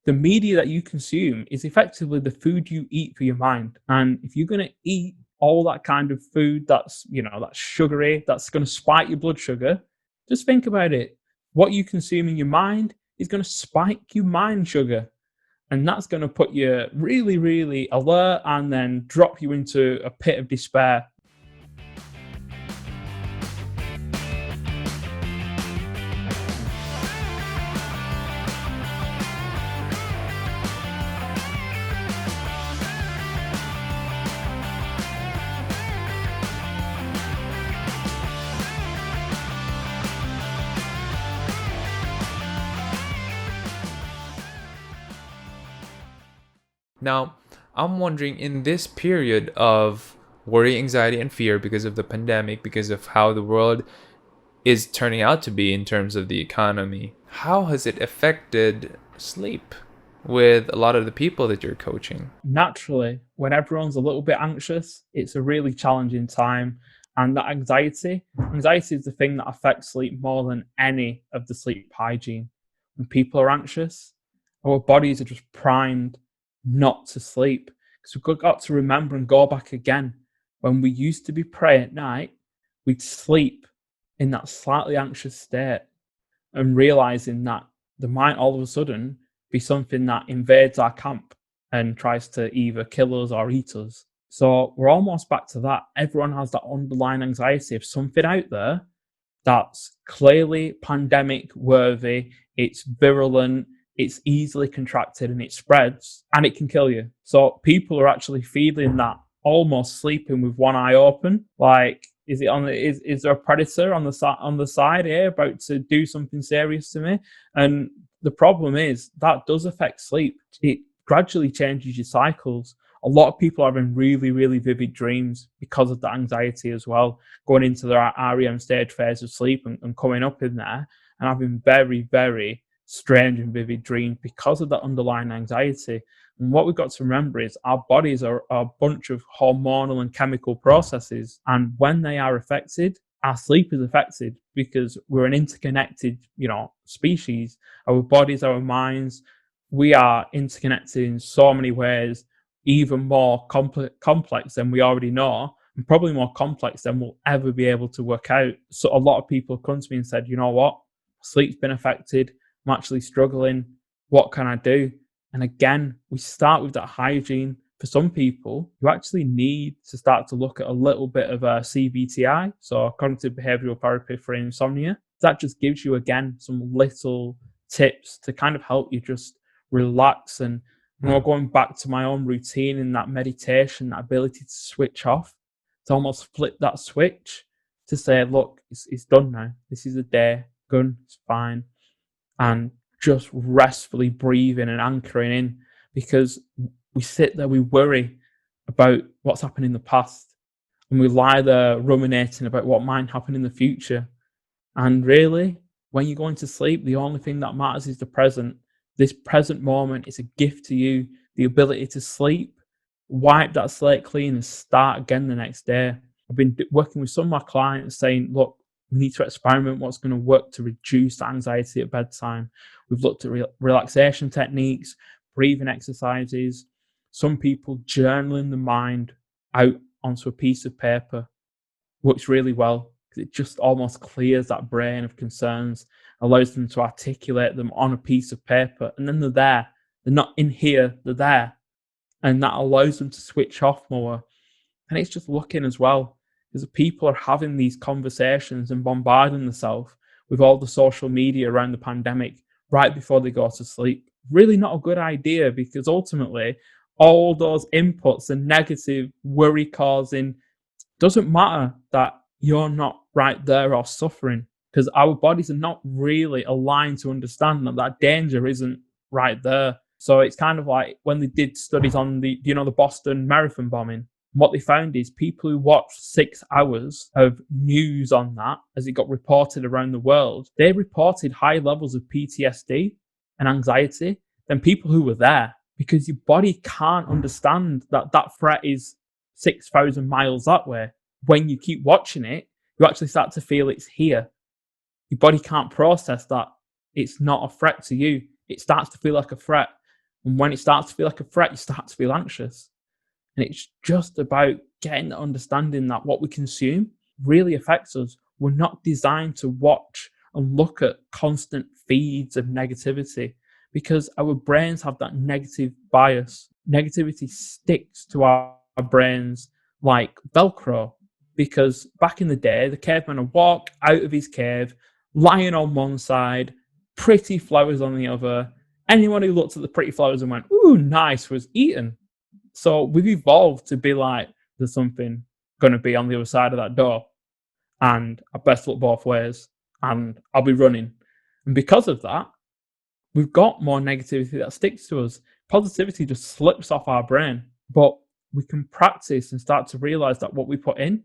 the media that you consume is effectively the food you eat for your mind. And if you're going to eat all that kind of food that's, that's sugary, that's going to spike your blood sugar, just think about it. What you consume in your mind is going to spike your mind sugar. And that's going to put you really, really alert and then drop you into a pit of despair. Now, I'm wondering, in this period of worry, anxiety, and fear because of the pandemic, because of how the world is turning out to be in terms of the economy, how has it affected sleep with a lot of the people that you're coaching? Naturally, when everyone's a little bit anxious, it's a really challenging time. And that anxiety is the thing that affects sleep more than any of the sleep hygiene. When people are anxious, our bodies are just primed not to sleep. Because we've got to remember and go back again. When we used to be prey at night, we'd sleep in that slightly anxious state and realizing that there might all of a sudden be something that invades our camp and tries to either kill us or eat us. So we're almost back to that. Everyone has that underlying anxiety of something out there that's clearly pandemic worthy, it's virulent, it's easily contracted and it spreads and it can kill you. So people are actually feeling that, almost sleeping with one eye open. Like, is there a predator on the side here about to do something serious to me? And the problem is that does affect sleep. It gradually changes your cycles. A lot of people are having really, really vivid dreams because of the anxiety as well, going into their REM stage phase of sleep and coming up in there and having very, very strange and vivid dreams because of that underlying anxiety. And what we've got to remember is our bodies are a bunch of hormonal and chemical processes. And when they are affected, our sleep is affected because we're an interconnected, species. Our bodies, our minds, we are interconnected in so many ways, even more complex than we already know, and probably more complex than we'll ever be able to work out. So a lot of people come to me and said, you know what, sleep's been affected. I'm actually struggling. What can I do? And again, we start with that hygiene. For some people, you actually need to start to look at a little bit of a CBTI, so cognitive behavioral therapy for insomnia. That just gives you, again, some little tips to kind of help you just relax and, going back to my own routine and that meditation, that ability to switch off, to almost flip that switch to say, look, it's done now. This is a day, good, it's fine. And just restfully breathing and anchoring in, because we sit there, we worry about what's happened in the past, and we lie there ruminating about what might happen in the future. And really, when you go into sleep, the only thing that matters is the present. This present moment is a gift to you, the ability to sleep, wipe that slate clean and start again the next day. I've been working with some of my clients saying, look, we need to experiment what's going to work to reduce the anxiety at bedtime. We've looked at relaxation techniques, breathing exercises. Some people journaling the mind out onto a piece of paper works really well because it just almost clears that brain of concerns, allows them to articulate them on a piece of paper, and then they're there. They're not in here, they're there. And that allows them to switch off more. And it's just looking as well, because people are having these conversations and bombarding themselves with all the social media around the pandemic right before they go to sleep. Really not a good idea, because ultimately all those inputs and negative worry causing, doesn't matter that you're not right there or suffering, because our bodies are not really aligned to understand that danger isn't right there. So it's kind of like when they did studies on the Boston Marathon bombing. What they found is people who watched 6 hours of news on that as it got reported around the world, they reported high levels of PTSD and anxiety than people who were there, because your body can't understand that that threat is 6,000 miles that way. When you keep watching it, you actually start to feel it's here. Your body can't process that it's not a threat to you. It starts to feel like a threat. And when it starts to feel like a threat, you start to feel anxious. And it's just about getting the understanding that what we consume really affects us. We're not designed to watch and look at constant feeds of negativity because our brains have that negative bias. Negativity sticks to our brains like Velcro, because back in the day, the caveman would walk out of his cave, lion on one side, pretty flowers on the other. Anyone who looked at the pretty flowers and went, ooh, nice, was eaten. So we've evolved to be like, there's something going to be on the other side of that door, and I best look both ways, and I'll be running. And because of that, we've got more negativity that sticks to us. Positivity just slips off our brain, but we can practice and start to realize that what we put in,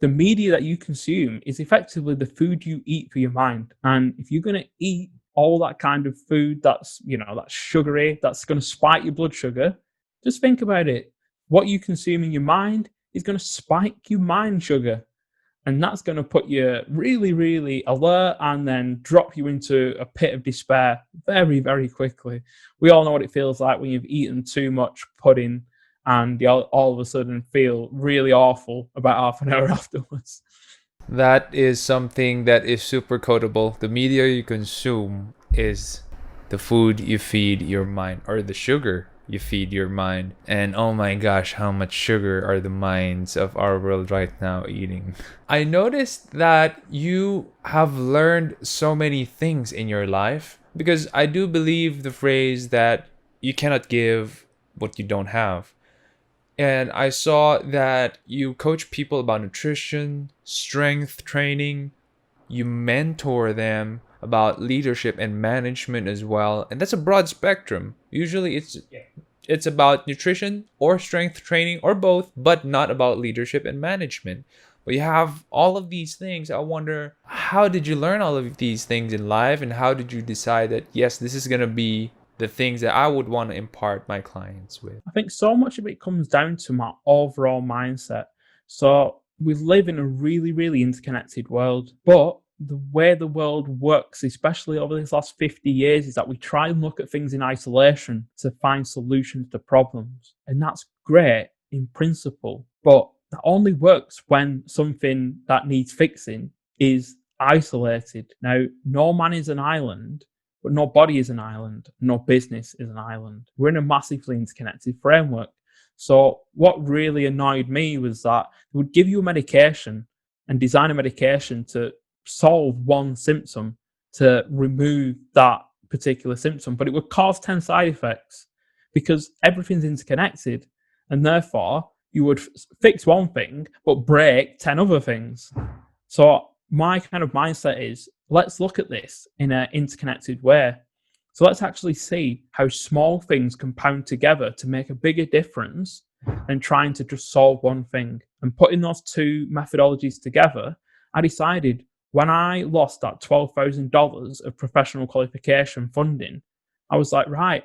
the media that you consume, is effectively the food you eat for your mind. And if you're going to eat all that kind of food that's, that's sugary, that's going to spike your blood sugar, just think about it. What you consume in your mind is going to spike your mind sugar. And that's going to put you really, really alert and then drop you into a pit of despair very, very quickly. We all know what it feels like when you've eaten too much pudding and you all of a sudden feel really awful about half an hour afterwards. That is something that is super quotable. The media you consume is the food you feed your mind, or the sugar you feed your mind. And oh my gosh, how much sugar are the minds of our world right now eating? I noticed that you have learned so many things in your life, because I do believe the phrase that you cannot give what you don't have. And I saw that you coach people about nutrition, strength training, you mentor them about leadership and management as well. And that's a broad spectrum. Usually it's about nutrition or strength training or both, but not about leadership and management. But you have all of these things. I wonder, how did you learn all of these things in life, and how did you decide that, yes, this is going to be the things that I would want to impart my clients with? I think so much of it comes down to my overall mindset. So we live in a really, really interconnected world, but the way the world works, especially over this last 50 years, is that we try and look at things in isolation to find solutions to problems. And that's great in principle, but that only works when something that needs fixing is isolated. Now, no man is an island, but no body is an island, no business is an island. We're in a massively interconnected framework. So what really annoyed me was that they would give you a medication and design a medication to solve one symptom, to remove that particular symptom, but it would cause 10 side effects because everything's interconnected. And therefore, you would fix one thing, but break 10 other things. So my kind of mindset is, let's look at this in an interconnected way. So let's actually see how small things compound together to make a bigger difference than trying to just solve one thing. And putting those two methodologies together, I decided when I lost that $12,000 of professional qualification funding, I was like, right,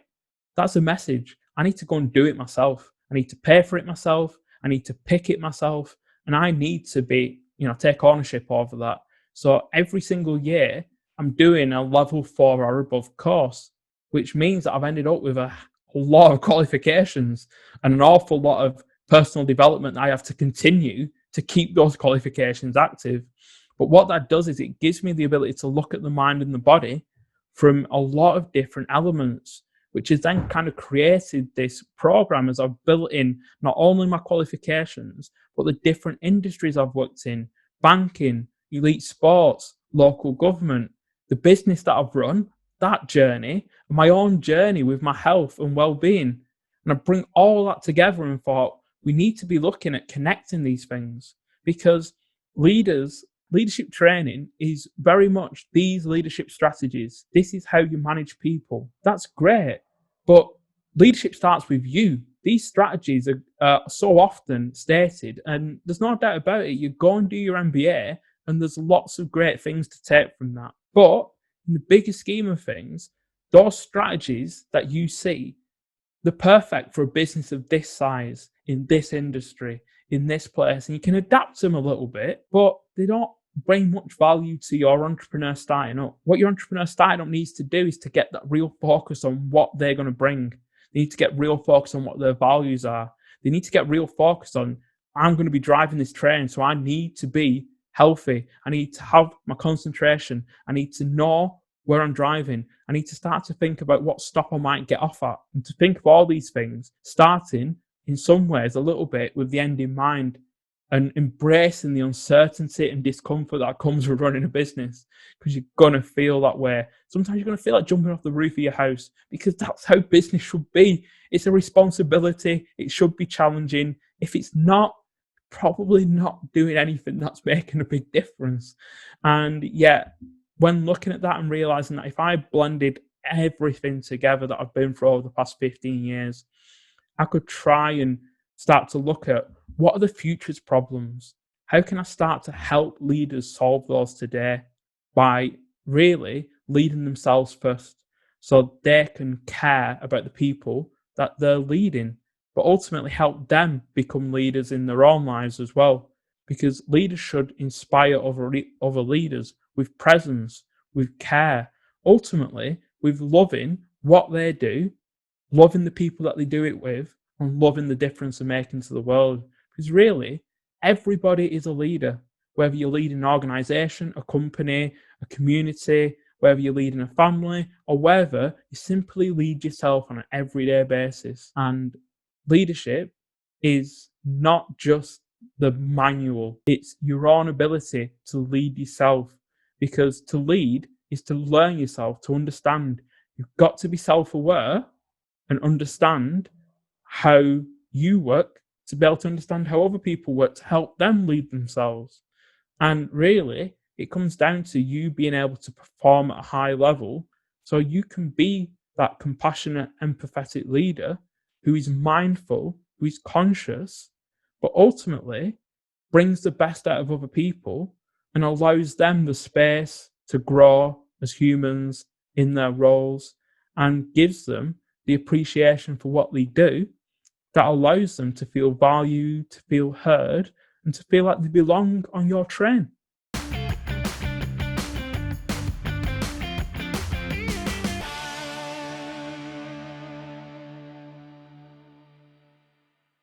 that's a message. I need to go and do it myself. I need to pay for it myself. I need to pick it myself. And I need to be, take ownership over that. So every single year, I'm doing a level 4 or above course, which means that I've ended up with a lot of qualifications and an awful lot of personal development that I have to continue to keep those qualifications active. But what that does is it gives me the ability to look at the mind and the body from a lot of different elements, which has then kind of created this program as I've built in not only my qualifications, but the different industries I've worked in: banking, elite sports, local government, the business that I've run, that journey, my own journey with my health and well-being. And I bring all that together and thought, we need to be looking at connecting these things, because leadership training is very much these leadership strategies. This is how you manage people. That's great. But leadership starts with you. These strategies are so often stated, and there's no doubt about it. You go and do your MBA, and there's lots of great things to take from that. But in the bigger scheme of things, those strategies that you see, they're perfect for a business of this size, in this industry, in this place. And you can adapt them a little bit, but they don't bring much value to your entrepreneur starting up. What your entrepreneur starting up needs to do is to get that real focus on what they're going to bring. They need to get real focused on what their values are. They need to get real focused on, I'm going to be driving this train, so I need to be healthy. I need to have my concentration. I need to know where I'm driving. I need to start to think about what stop I might get off at, and to think of all these things, starting in some ways a little bit with the end in mind, and embracing the uncertainty and discomfort that comes with running a business, because you're going to feel that way. Sometimes you're going to feel like jumping off the roof of your house, because that's how business should be. It's a responsibility. It should be challenging. If it's not, probably not doing anything that's making a big difference. And yet, when looking at that and realizing that if I blended everything together that I've been through over the past 15 years, I could try and start to look at, what are the future's problems? How can I start to help leaders solve those today by really leading themselves first, so they can care about the people that they're leading, but ultimately help them become leaders in their own lives as well. Because leaders should inspire other leaders with presence, with care, ultimately with loving what they do, loving the people that they do it with, and loving the difference they're making to the world. Because really, everybody is a leader, whether you're leading an organization, a company, a community, whether you're leading a family, or whether you simply lead yourself on an everyday basis. And leadership is not just the manual, it's your own ability to lead yourself. Because to lead is to learn yourself, to understand. You've got to be self-aware and understand how you work, to be able to understand how other people work, to help them lead themselves. And really, it comes down to you being able to perform at a high level, so you can be that compassionate, empathetic leader who is mindful, who is conscious, but ultimately brings the best out of other people and allows them the space to grow as humans in their roles, and gives them the appreciation for what they do, that allows them to feel valued, to feel heard, and to feel like they belong on your train.